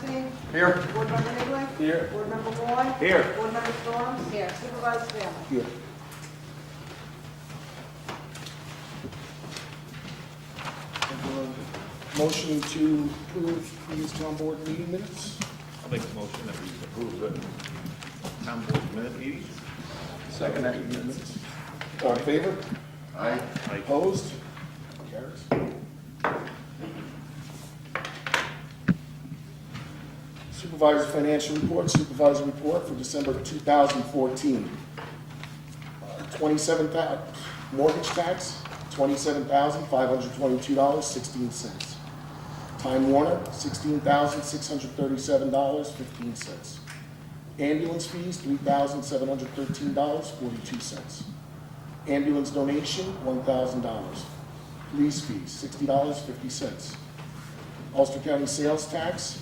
Here. Board Member Higley? Here. Board Member Moore? Here. Board Member Storms? Here. Supervisor Family? Here. Motion to approve these town board meeting minutes. I'll make the motion that we approve the town board minute meetings. Second that minutes. All in favor? Aye. Opposed? Carries. Supervisor financial report, supervisor report for December 2014. 27,000, mortgage tax, $27,522.16. Time Warner, $16,637.15. Ambulance fees, $3,713.42. Ambulance donation, $1,000. Police fees, $60.50. Ulster County sales tax,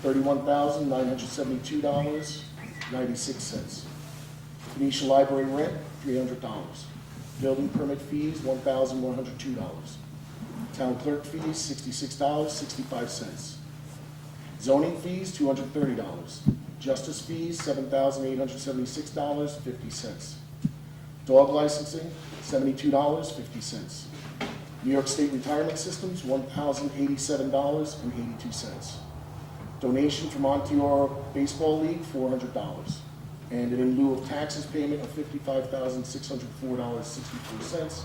$31,972.96. Phoenicia Library rent, $300. Building permit fees, $1,102. Town clerk fees, $66.65. Zoning fees, $230. Justice fees, $7,876.50. Dog licensing, $72.50. New York State Retirement Systems, $1,087.82. Donation from Monteor Baseball League, $400. And an in lieu of taxes payment of $55,604.64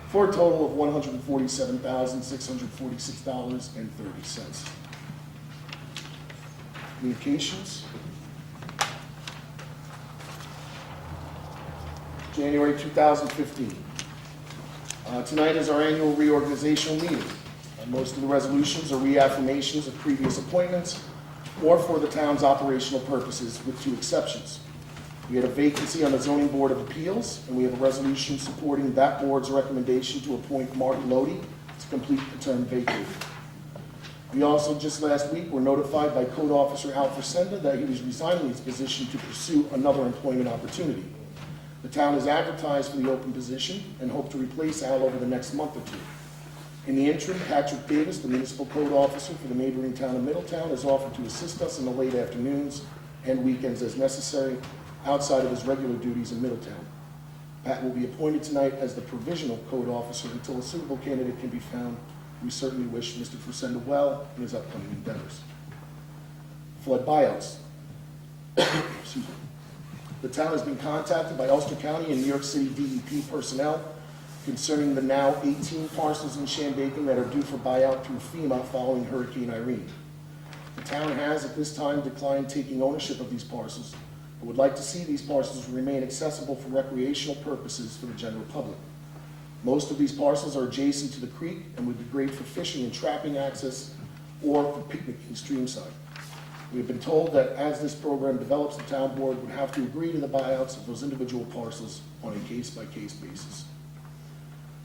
for a total of $147,646.30. Communications. January 2015. Tonight is our annual reorganizational meeting. Most of the resolutions are reaffirmations of previous appointments or for the town's operational purposes, with two exceptions. We had a vacancy on the Zoning Board of Appeals, and we have a resolution supporting that board's recommendation to appoint Mark Lodi to complete the term vacated. We also, just last week, were notified by Code Officer Al Fresenda that he was resigning his position to pursue another employment opportunity. The town has advertised for the open position and hope to replace Al over the next month or two. In the interim, Patrick Davis, the municipal code officer for the neighboring town of Middletown, has offered to assist us in the late afternoons and weekends as necessary outside of his regular duties in Middletown. Pat will be appointed tonight as the provisional code officer until a suitable candidate can be found. We certainly wish Mr. Fresenda well in his upcoming endeavors. Flood buyouts. Excuse me. The town has been contacted by Ulster County and New York City DEP personnel concerning the now 18 parcels in Shandaken that are due for buyout through FEMA following Hurricane Irene. The town has at this time declined taking ownership of these parcels, but would like to see these parcels remain accessible for recreational purposes for the general public. Most of these parcels are adjacent to the creek and would be great for fishing and trapping access or for picnicking streamside. We have been told that as this program develops, the town board would have to agree to the buyouts of those individual parcels on a case-by-case basis.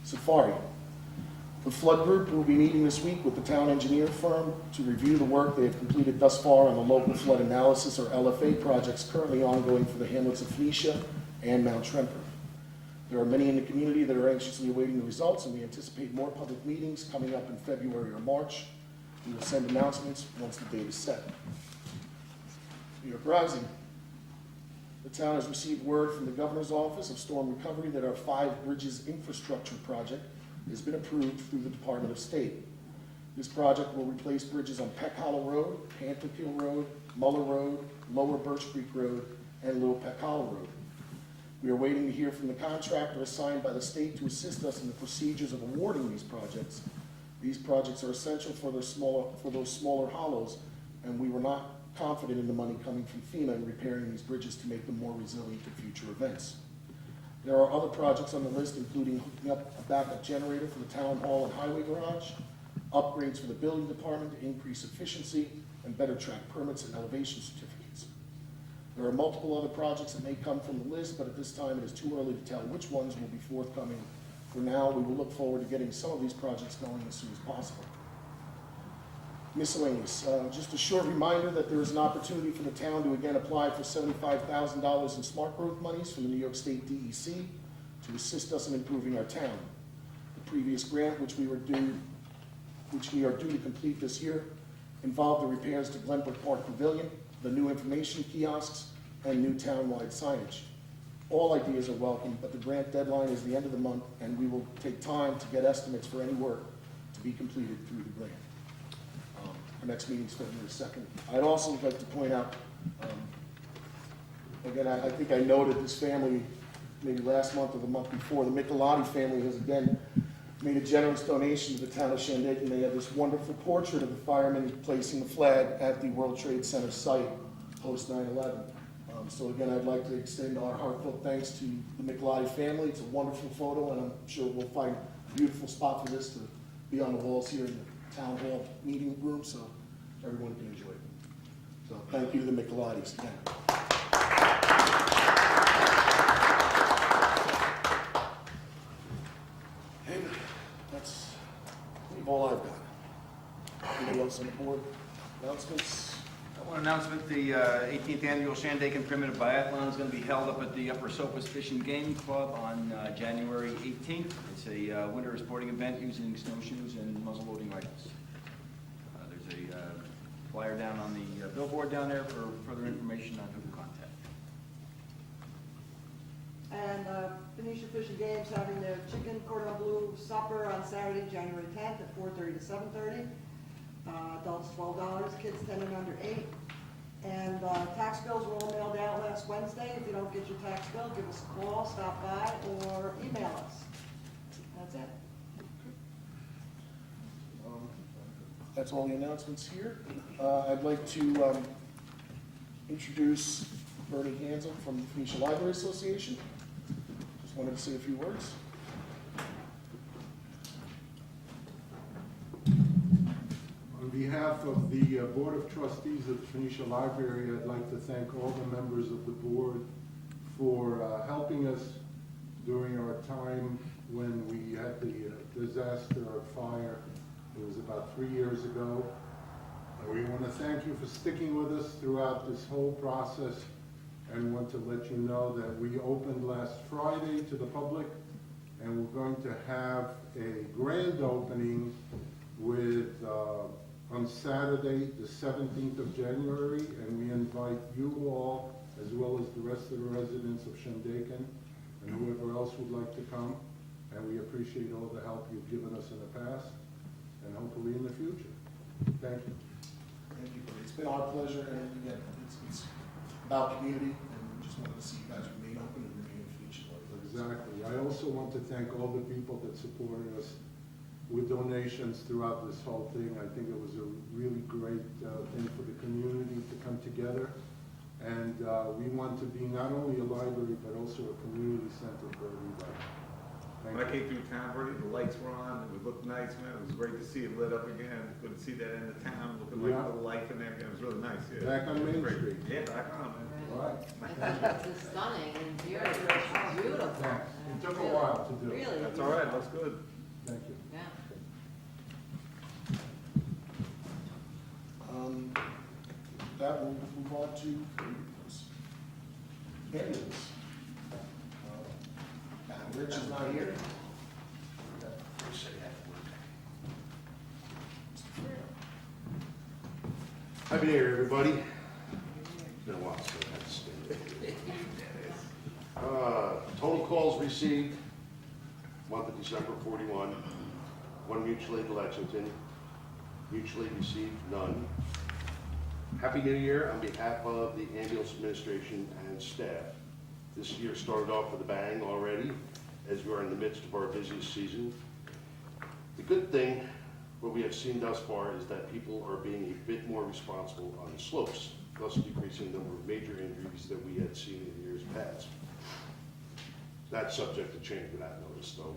Safari. The flood group will be meeting this week with the town engineer firm to review the work they have completed thus far on the local flood analysis, or LFA, projects currently ongoing for the hamlets of Phoenicia and Mount Tremper. There are many in the community that are anxiously awaiting the results, and we anticipate more public meetings coming up in February or March. We will send announcements once the date is set. New York Rising. The town has received word from the Governor's Office of Storm Recovery that our 5 Bridges infrastructure project has been approved through the Department of State. This project will replace bridges on Peck Hollow Road, Pantherkill Road, Muller Road, Lower Birch Creek Road, and Little Peck Hollow Road. We are waiting to hear from the contractor assigned by the state to assist us in the procedures of awarding these projects. These projects are essential for those smaller hollows, and we were not confident in the money coming from FEMA in repairing these bridges to make them more resilient to future events. There are other projects on the list, including hooking up a backup generator for the town hall and highway garage, upgrades for the building department to increase efficiency, and better track permits and elevation certificates. There are multiple other projects that may come from the list, but at this time it is too early to tell which ones will be forthcoming. For now, we will look forward to getting some of these projects going as soon as possible. Miscellaneous. Just a short reminder that there is an opportunity for the town to again apply for $75,000 in smart growth monies from the New York State DEC to assist us in improving our town. The previous grant, which we are due to complete this year, involve the repairs to Glenbrook Park Pavilion, the new information kiosks, and new townwide signage. All ideas are welcome, but the grant deadline is the end of the month, and we will take time to get estimates for any work to be completed through the grant. Our next meeting is February 2nd. I'd also like to point out, again, I think I noted this family maybe last month or the month before. The Michelotti family has again made a generous donation to the town of Shandaken. They have this wonderful portrait of the firemen placing the flag at the World Trade Center site post 9/11. So again, I'd like to extend our heartfelt thanks to the Michelotti family. It's a wonderful photo, and I'm sure we'll find a beautiful spot for this to be on the walls here in the town hall meeting room, so everyone can enjoy it. So thank you to the Michelottis again. And that's all I've got. Anybody else on the board? Announcements? One announcement, the 18th Annual Shandaken Primitive Biathlon is going to be held up at the Upper Sopus Fish and Game Club on January 18th. It's a winter sporting event using snowshoes and muzzleloading rifles. There's a flyer down on the billboard down there for further information on who to contact. And Phoenicia Fish and Games having their chicken cordon bleu supper on Saturday, January 10th at 4:30 to 7:30. Adults $12, kids 10 and under 8. And tax bills were all mailed out last Wednesday. If you don't get your tax bill, give us a call, stop by, or email us. That's it. That's all the announcements here. I'd like to introduce Bernie Hansel from the Phoenicia Library Association. Just wanted to say a few words. On behalf of the Board of Trustees of the Phoenicia Library, I'd like to thank all the members of the board for helping us during our time when we had the disaster of fire. It was about 3 years ago. We want to thank you for sticking with us throughout this whole process, and want to let you know that we opened last Friday to the public, and we're going to have a grand opening with on Saturday, the 17th of January, and we invite you all, as well as the rest of the residents of Shandaken, and whoever else would like to come. And we appreciate all the help you've given us in the past, and hopefully in the future. Thank you. Thank you, Bernie. It's been our pleasure, and again, it's about community, and we just wanted to see you guys remain open and remain in Phoenicia Library. Exactly. I also want to thank all the people that supported us with donations throughout this whole thing. I think it was a really great thing for the community to come together. And we want to be not only a library, but also a community center for everybody. When I came through town, Bernie, the lights were on, it would look nice, man. It was great to see it lit up again. Good to see that end of town, looking like Yeah. a little life and everything. It was really nice, yeah. Back on Main Great. Street. Yeah, back on, man. All right. It's stunning and beautiful. Thanks. It took a while to do. Really? That's all right, that's good. Thank you. Yeah. That will move on to ambulance. Rich is not here. Happy New Year, everybody. It's been a while since I had to stay. Total calls received, month of December, 41. One mutual aid to Lexington. Mutual aid received, none. Happy New Year on behalf of the ambulance administration and staff. This year started off with a bang already, as we are in the midst of our busiest season. The good thing, what we have seen thus far, is that people are being a bit more responsible on the slopes, thus decreasing the number of major injuries that we had seen in years past. That's subject to change without notice, though.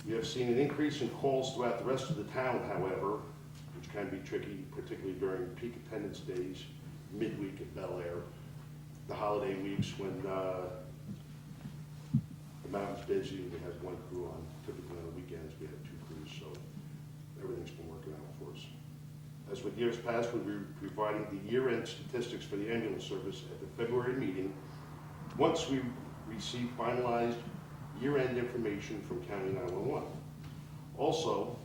We have seen an increase in calls throughout the rest of the town, however, which can be tricky, particularly during peak attendance days, midweek at Bel Air, the holiday weeks when the mountain's busy, we have one crew on. Typically on the weekends, we have two crews, so everything's been working out for us. As with years past, we'll be providing the year-end statistics for the ambulance service at the February meeting, once we receive finalized year-end information from County 911. Also,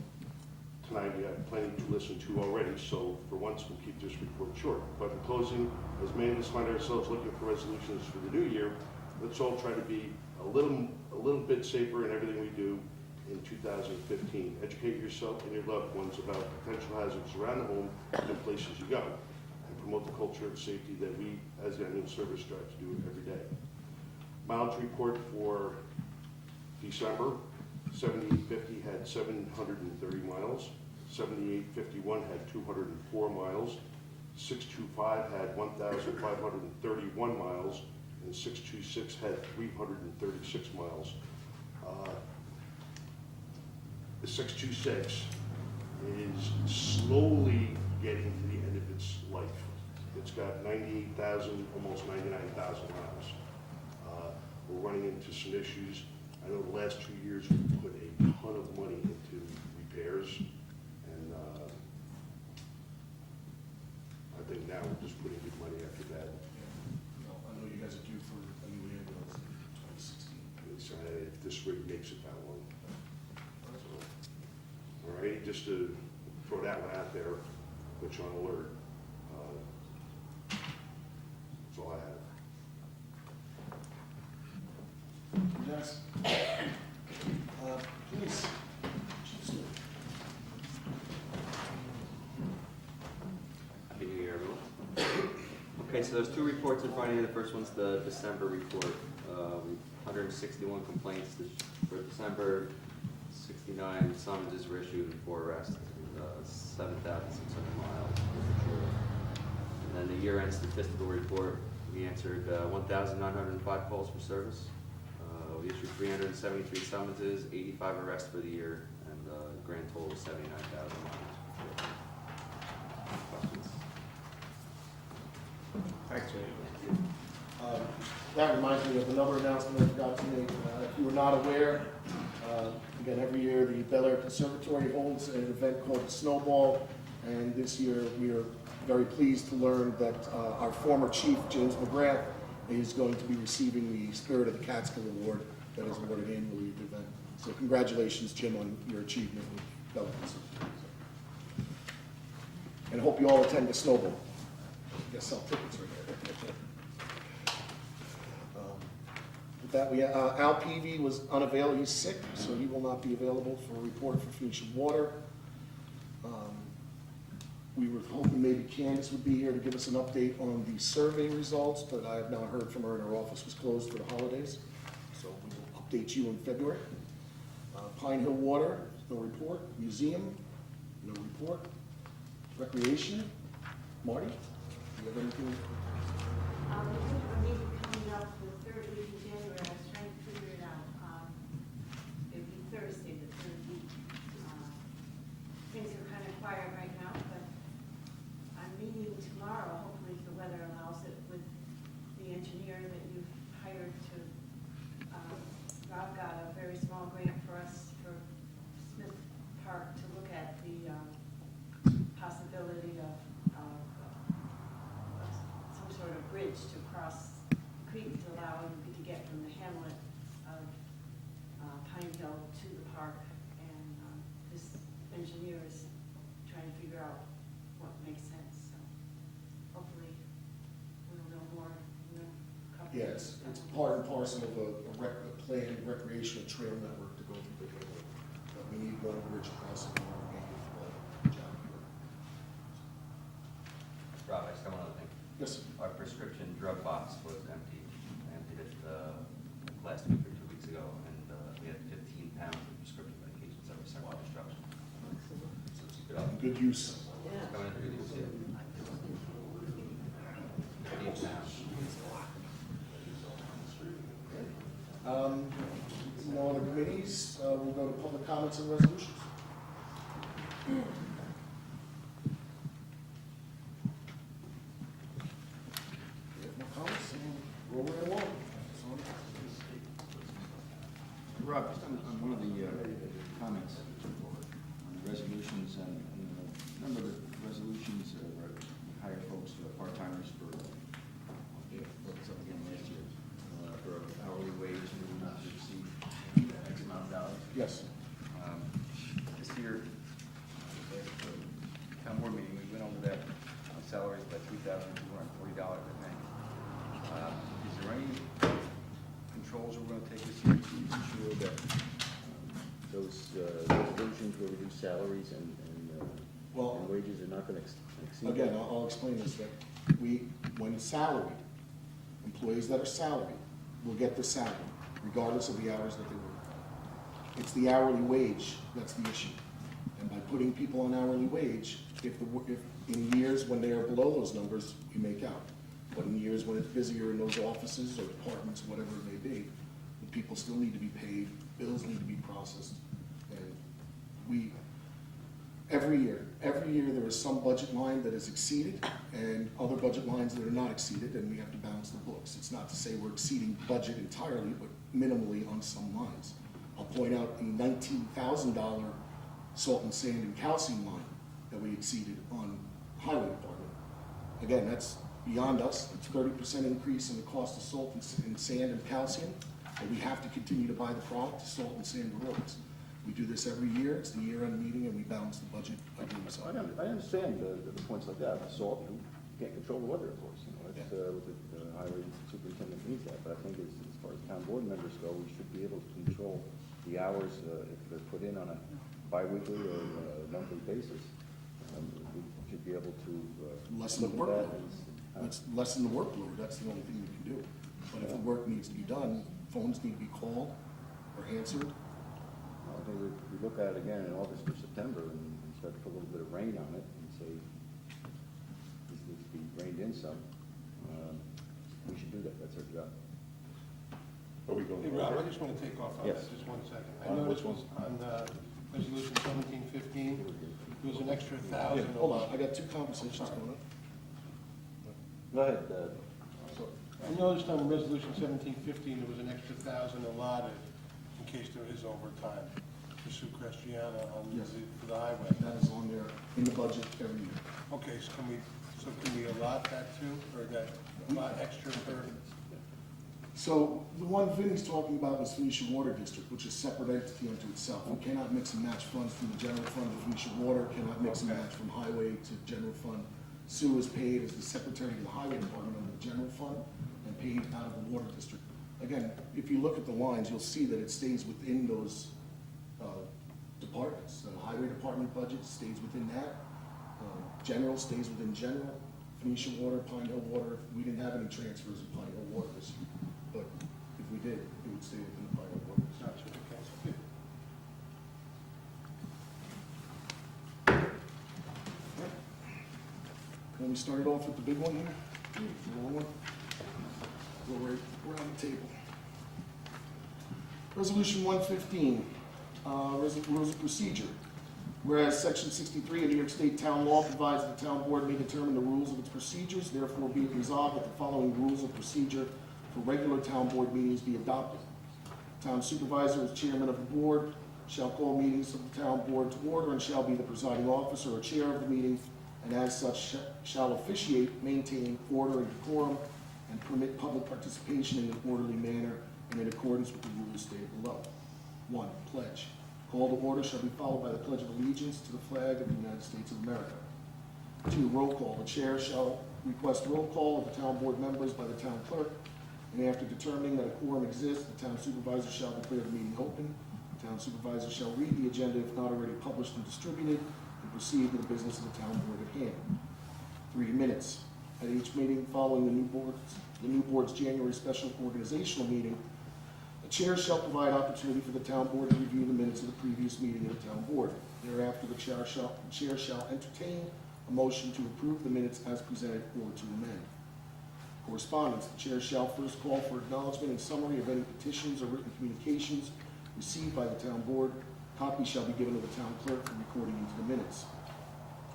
tonight we have plenty to listen to already, so for once we'll keep this report short. But in closing, as many of us find ourselves looking for resolutions for the new year, let's all try to be a little bit safer in everything we do in 2015. Educate yourself and your loved ones about potential hazards around the home and places you go, and promote the culture of safety that we, as the ambulance service, strive to do every day. Mileage report for December: 7850 had 730 miles, 7851 had 204 miles, 625 had 1,531 miles, and 626 had 336 miles. The 626 is slowly getting to the end of its life. It's got 98,000, almost 99,000 miles. We're running into some issues. I know the last 2 years we put a ton of money into repairs, and I think now we're just putting good money after that. I know you guys are due for a new ambulance in 2016. If this rig makes it that long. So, all right, just to throw that one out there, put you on alert. That's all I have. Yes. Please. Chief Stewart. Happy New Year, everyone. Okay, so there's two reports in front of you. The first one's the December report. 161 complaints for December, 69 summonses were issued, 4 arrests, 7,600 miles. And then the year-end statistical report, we answered 1,905 calls for service. We issued 373 summonses, 85 arrests for the year, and a grand total of 79,000 miles. Questions? Thanks, Jay. That reminds me of another announcement I forgot to make. If you were not aware, again, every year the Bel Air Conservatory holds an event called the Snowball, and this year we are very pleased to learn that our former chief, James McGrath, is going to be receiving the Spirit of the Catskill Award that is awarded annually at the event. So congratulations, Jim, on your achievement with Bel Air Conservatory. And I hope you all attend the Snowball. I guess sell tickets right there. With that, Al Peavy was unavailable. He's sick, so he will not be available for a report for Phoenician Water. We were hoping maybe Candace would be here to give us an update on the survey results, but I have now heard from her and her office was closed for the holidays. So we will update you in February. Pine Hill Water, no report. Museum, no report. Recreation, Marty, do you have anything? We have a meeting coming up the third week of January. I was trying to figure it out. It'd be Thursday, the third week. Things are kind of quiet right now, but I'm meeting tomorrow, hopefully if the weather allows it, with the engineer that you've hired to, Rob got a very small grant for us for Smith Park to look at the possibility of some sort of bridge to cross the creek to allow him to get from the hamlet of Pine Hill to the park. And this engineer is trying to figure out what makes sense. So hopefully we'll know more in a couple of Yeah, it's part and parcel of a planned recreational trail network to go through the hill. We need one bridge crossing. Rob, I just got one other thing. Yes, sir. Our prescription drug box was empty. I emptied it last week or 2 weeks ago, and we had 15 pounds of prescription medications that were sent to destruction. So it's good. Good use. It's coming in through the seal. 15 pounds. No other committees, we'll go to public comments and resolutions. We have no comments, and roll right along. Rob, just on one of the comments on the resolutions, and a number of the resolutions hire folks, part-timers for, what was up again last year, for hourly wage, and not to exceed X amount of dollars. Yes. This year, $2,240, I think. Is there any controls we're gonna take this year to ensure that Those resolutions where we do salaries and Well- and wages are not gonna exceed. Again, I'll explain this, that when salaried, employees that are salaried will get their salary regardless of the hours that they work. It's the hourly wage that's the issue. And by putting people on hourly wage, if in years when they are below those numbers, we make out. But in years when it's busier in those offices or departments, whatever it may be, the people still need to be paid, bills need to be processed. And every year there is some budget line that is exceeded and other budget lines that are not exceeded, and we have to balance the books. It's not to say we're exceeding budget entirely, but minimally on some lines. I'll point out the $19,000 salt and sand and calcium line that we exceeded on highway department. Again, that's beyond us. It's 30% increase in the cost of salt and sand and calcium, but we have to continue to buy the product to salt and sand the roads. We do this every year. It's the year-end meeting, and we balance the budget by doing so. I understand the points like that, the salt, you can't control the weather, of course, you know, that's, what the highway superintendent needs that, but I think as far as town board members go, we should be able to control the hours, if they're put in on a bi-weekly or monthly basis. We should be able to, Lessen the look at that workload. and, Let's lessen the workload. That's the only thing we can do. But if the work needs to be done, phones need to be called or answered. I think we look at it again in August or September and start to put a little bit of rain on it and say, this needs to be reined in some. We should do that, that's our job. Are we going? Hey, Rob, I just want to take off on Yes. this, just 1 second. I On which noticed on resolution 1715, there was an extra Yeah, $1,000. hold on, I got two conversations going on. Go ahead, I noticed on resolution 1715, there was an extra $1,000 allotted in case there is overtime for Sue Cristiano on Yes. for the highway. That is on there in the budget every year. Okay, so can we allot that too, or that allot extra for? So the one Vinnie's talking about was Phoenicia Water District, which is a separate entity unto itself. We cannot mix and match funds from the general fund to Phoenicia Water, cannot mix and match from highway to general fund. Sue is paid as the secretary of the highway department under the general fund and paid out of the water district. Again, if you look at the lines, you'll see that it stays within those departments. The highway department budget stays within that. General stays within general. Phoenicia Water, Pine Hill Water, we didn't have any transfers of Pine Hill Water this year. But if we did, it would stay within the Pine Hill Water. Gotcha, okay. When we started off with the big one here, the long one, go right around the table. Resolution 115, rules of procedure. Whereas Section 63 of New York State Town Law provides the town board may determine the rules of its procedures, therefore be it resolved that the following rules of procedure for regular town board meetings be adopted. Town supervisor as chairman of the board shall call meetings of the town board to order and shall be the presiding officer or chair of the meeting, and as such shall officiate, maintain order and decorum, and permit public participation in an orderly manner and in accordance with the rules stated below. 1, pledge. Call to order shall be followed by the Pledge of Allegiance to the flag of the United States of America. 2, roll call. The chair shall request roll call of the town board members by the town clerk, and after determining that a quorum exists, the town supervisor shall declare the meeting open. The town supervisor shall read the agenda if not already published and distributed, and proceed to the business of the town board at hand. 3, minutes. At each meeting following the new board's January special organizational meeting, the chair shall provide opportunity for the town board to review the minutes of the previous meeting of the town board. Thereafter, the chair shall entertain a motion to approve the minutes as presented or to amend. Correspondence. The chair shall first call for acknowledgement and summary of any petitions or written communications received by the town board. Copies shall be given to the town clerk for recording into the minutes.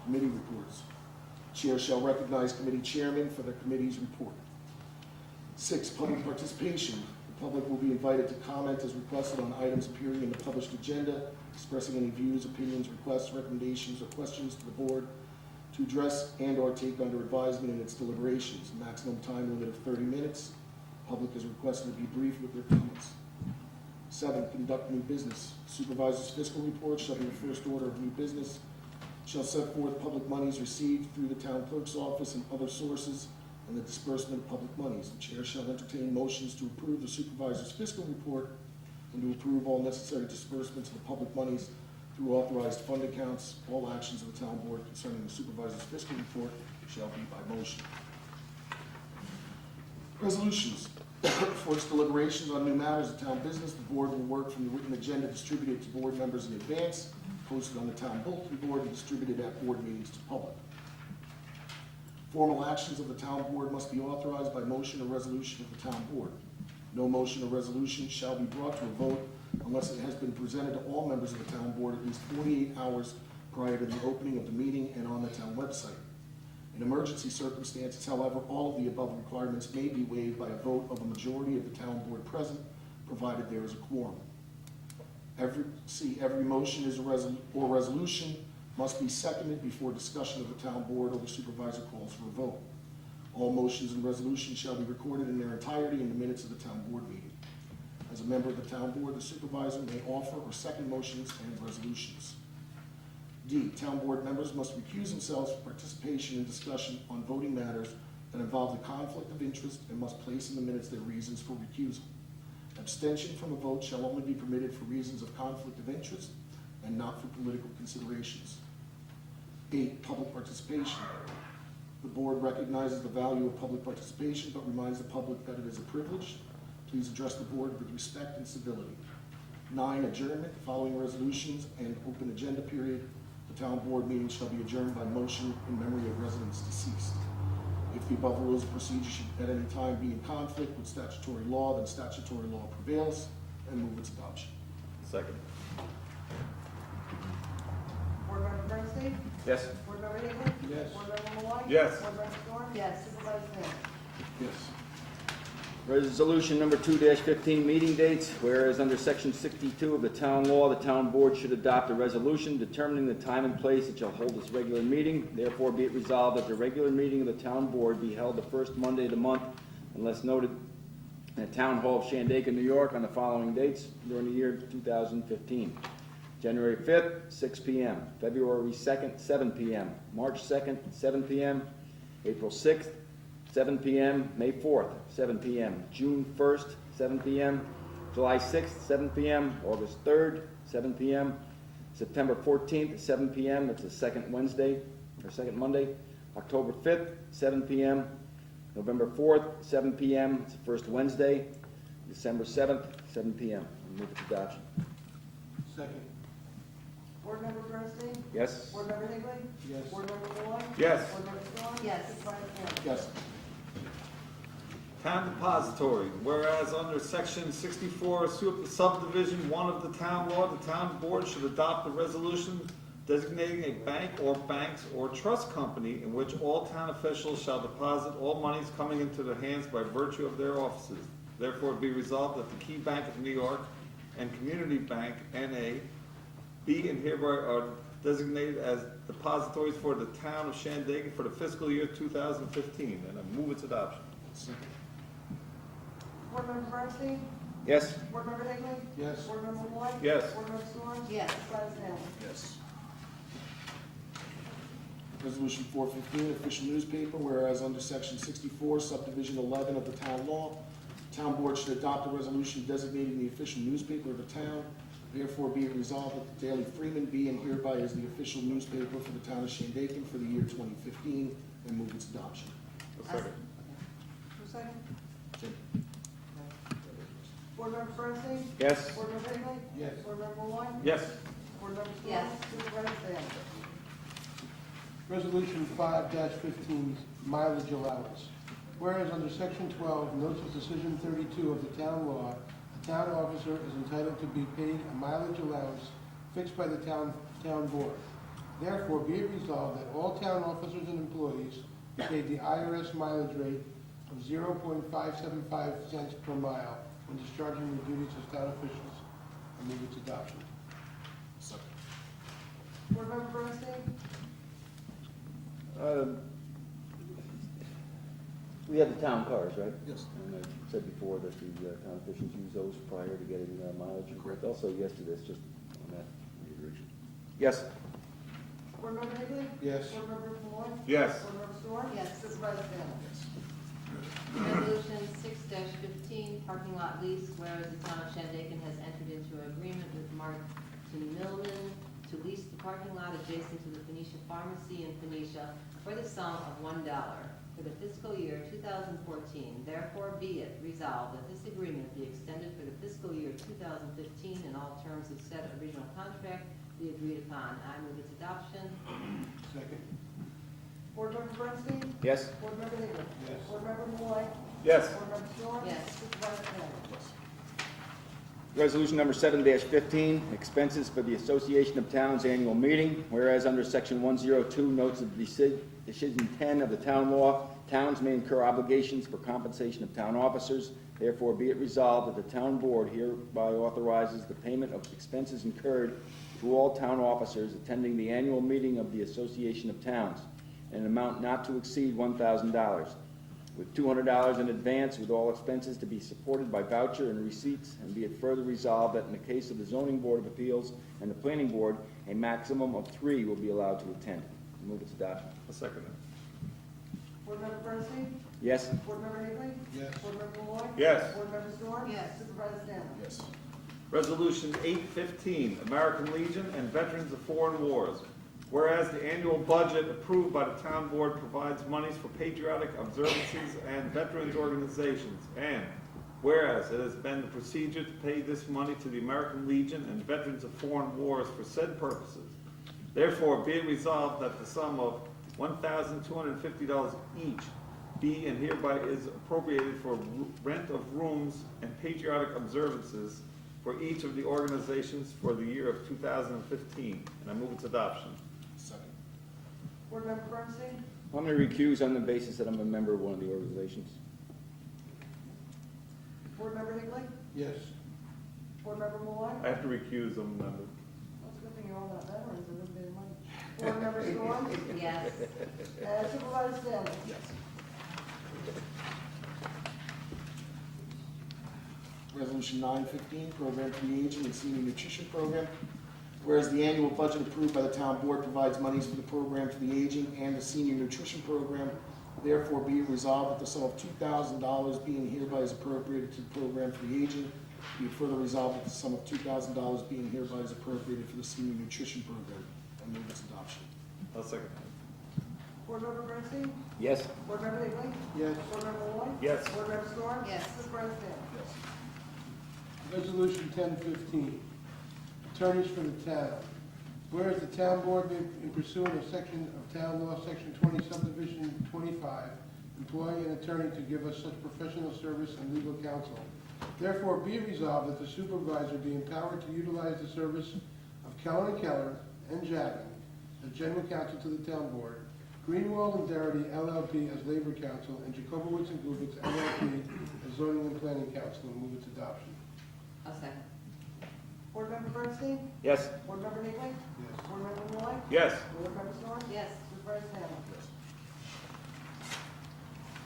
Committee reports. Chair shall recognize committee chairman for the committee's report. 6, public participation. The public will be invited to comment as requested on items appearing in the published agenda, expressing any views, opinions, requests, recommendations, or questions to the board, to address and/or take under advisement in its deliberations. A maximum time limit of 30 minutes. Public is requested to be brief with their comments. 7, conduct new business. Supervisor's fiscal report shall be the first order of new business. shall set forth public monies received through the town clerk's office and other sources and the disbursement of public monies. The chair shall entertain motions to approve the supervisor's fiscal report and to approve all necessary disbursements of the public monies through authorized fund accounts. All actions of the town board concerning the supervisor's fiscal report shall be by motion. Resolutions. For its deliberations on new matters of town business, the board will work from the written agenda distributed to board members in advance, posted on the town bulletin board, and distributed at board meetings to public. Formal actions of the town board must be authorized by motion or resolution of the town board. No motion or resolution shall be brought to a vote unless it has been presented to all members of the town board at least 48 hours prior to the opening of the meeting and on the town website. In emergency circumstances, however, all of the above requirements may be waived by a vote of a majority of the town board present, provided there is a quorum. Every motion is or resolution must be seconded before discussion of the town board or the supervisor calls for a vote. All motions and resolutions shall be recorded in their entirety in the minutes of the town board meeting. As a member of the town board, the supervisor may offer or second motions and resolutions. D, town board members must recuse themselves from participation in discussion on voting matters that involve the conflict of interest and must place in the minutes their reasons for recusal. Abstention from a vote shall only be permitted for reasons of conflict of interest and not for political considerations. 8, public participation. The board recognizes the value of public participation but reminds the public that it is a privilege. Please address the board with respect and civility. 9, adjournment. Following resolutions and open agenda period, the town board meeting shall be adjourned by motion in memory of residents deceased. If the above rules of procedure should at any time be in conflict with statutory law, then statutory law prevails, and move its adoption. Second. Board Member Bernstein? Yes. Board Member Higley? Yes. Board Member Malloy? Yes. Board Member Storm? Yes. Supervisor Sam? Yes. Resolution number 2-15, meeting dates. Whereas under section 62 of the town law, the town board should adopt a resolution determining the time and place it shall hold its regular meeting. Therefore be it resolved that the regular meeting of the town board be held the first Monday of the month, unless noted, in the town hall of Shandaken, New York, on the following dates during the year 2015. January 5th, 6 p.m. February 2nd, 7 p.m. March 2nd, 7 p.m. April 6th, 7 p.m., May 4th, 7 p.m., June 1st, 7 p.m., July 6th, 7 p.m., August 3rd, 7 p.m., September 14th, 7 p.m., that's the second Wednesday, or second Monday, October 5th, 7 p.m., November 4th, 7 p.m., it's the first Wednesday, December 7th, 7 p.m. Move its adoption. Second. Board Member Bernstein? Yes? Board Member Higley? Yes. Board Member Malloy? Yes. Board Member Storm? Yes. Supervisor Sam? Yes. Town depository, whereas under section 64, subdivision 1 of the town law, the town board should adopt a resolution designating a bank or banks or trust company in which all town officials shall deposit all monies coming into their hands by virtue of their offices. Therefore be resolved that the Key Bank of New York and Community Bank, N.A., be and hereby are designated as depositories for the town of Shandaken for the fiscal year 2015, and I move its adoption. Second. Board Member Bernstein? Yes? Board Member Higley? Yes. Board Member Malloy? Yes. Board Member Storm? Yes. Supervisor Sam? Yes. Resolution 415, official newspaper, whereas under section 64, subdivision 11 of the town law, the town board should adopt a resolution designating the official newspaper of the town. Therefore be it resolved that the Daily Freeman be and hereby is the official newspaper for the town of Shandaken for the year 2015, and move its adoption. Second. Who's second? Tim. Board Member Bernstein? Yes? Board Member Higley? Yes. Board Member Malloy? Yes. Board Member Storm? Yes. Supervisor Sam? Resolution 5-15, mileage allowance. Whereas under section 12, notes of decision 32 of the town law, the town officer is entitled to be paid a mileage allowance fixed by the town board. Therefore, be it resolved that all town officers and employees be paid the IRS mileage rate of 0.575 cents per mile when discharging their duties as town officials. I move its adoption. Second. Board Member Bernstein? We have the town cars, right? Yes. And I said before that the town officials use those prior to getting mileage. Correct. Also, yes to this, just on that reiteration. Yes. Board Member Higley? Yes. Board Member Malloy? Yes. Board Member Storm? Yes. Supervisor Stanley? Resolution 6-15, parking lot lease, whereas the town of Shandaken has entered into an agreement with Martin Millman to lease the parking lot adjacent to the Phoenicia Pharmacy in Phoenicia for the sum of $1 for the fiscal year 2014. Therefore be it resolved that this agreement be extended for the fiscal year 2015 and all terms of said original contract be agreed upon. I move its adoption. Second. Board Member Bernstein? Yes. Board Member Higley? Yes. Board Member Malloy? Yes. Board Member Storm? Yes. Supervisor Stanley? Resolution number 7-15, expenses for the Association of Towns annual meeting. Whereas under section 102, notes of decision 10 of the town law, towns may incur obligations for compensation of town officers. Therefore, be it resolved that the town board hereby authorizes the payment of expenses incurred to all town officers attending the annual meeting of the Association of Towns, an amount not to exceed $1,000, with $200 in advance, with all expenses to be supported by voucher and receipts. And be it further resolved that in the case of the Zoning Board of Appeals and the Planning Board, a maximum of 3 will be allowed to attend. Move its adoption. I'll second it. Board Member Bernstein? Yes. Board Member Higley? Yes. Board Member Malloy? Yes. Board Member Storm? Yes. Supervisor Stanley? Yes. Resolution 815, American Legion and Veterans of Foreign Wars. Whereas the annual budget approved by the town board provides monies for patriotic observances and veterans organizations. And whereas it has been the procedure to pay this money to the American Legion and Veterans of Foreign Wars for said purposes. Therefore, be it resolved that the sum of $1,250 each be and hereby is appropriated for rent of rooms and patriotic observances for each of the organizations for the year of 2015. And I move its adoption. Second. Board Member Bernstein? I'm going to recuse on the basis that I'm a member of one of the organizations. Board Member Higley? Yes. Board Member Malloy? I have to recuse, I'm a member. Well, it's a good thing you're all not veterans, it wouldn't be any money. Board Member Storm? Yes. And Supervisor Stanley? Yes. Resolution 915, Program for the Aging and Senior Nutrition Program. Whereas the annual budget approved by the town board provides monies for the Program for the Aging and the Senior Nutrition Program, therefore be it resolved that the sum of $2,000 being hereby is appropriated to the Program for the Aging. Be it further resolved that the sum of $2,000 being hereby is appropriated for the Senior Nutrition Program. I move its adoption. I'll second that. Board Member Bernstein? Yes. Board Member Higley? Yes. Board Member Malloy? Yes. Board Member Storm? Yes. Supervisor Stanley? Yes. Resolution 1015, attorneys for the town. Whereas the town board may, in pursuant of section of town law, section 20, subdivision 25, employ an attorney to give us such professional service and legal counsel. Therefore, be it resolved that the supervisor be empowered to utilize the service of Keller and Keller and Javin, the general counsel to the town board, Greenwald and Darity LLP as labor counsel, and Jacobowitz and Gubitz LLP as zoning and planning counsel, and move its adoption. I'll second. Board Member Bernstein? Yes. Board Member Higley? Yes. Board Member Malloy? Yes. Board Member Storm? Yes. Supervisor Stanley? Yes.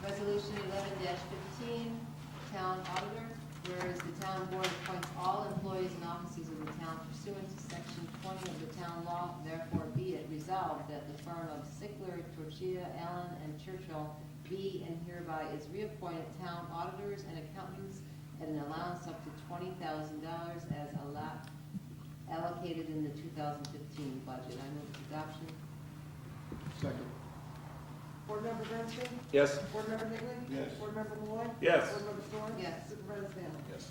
Resolution 11-15, town auditor. Whereas the town board appoints all employees and officers of the town pursuant to section 20 of the town law, therefore be it resolved that the firm of Sickler, Torchia, Allen, and Churchill be and hereby is reappointed town auditors and accountants at an allowance up to $20,000 as allocated in the 2015 budget. I move its adoption. Second. Board Member Bernstein? Yes. Board Member Higley? Yes. Board Member Malloy? Yes. Board Member Storm? Yes. Supervisor Stanley? Yes.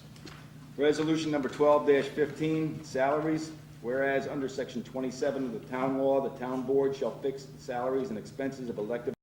Resolution number 12-15, salaries. Whereas under section 27 of the town law, the town board shall fix the salaries and expenses of elected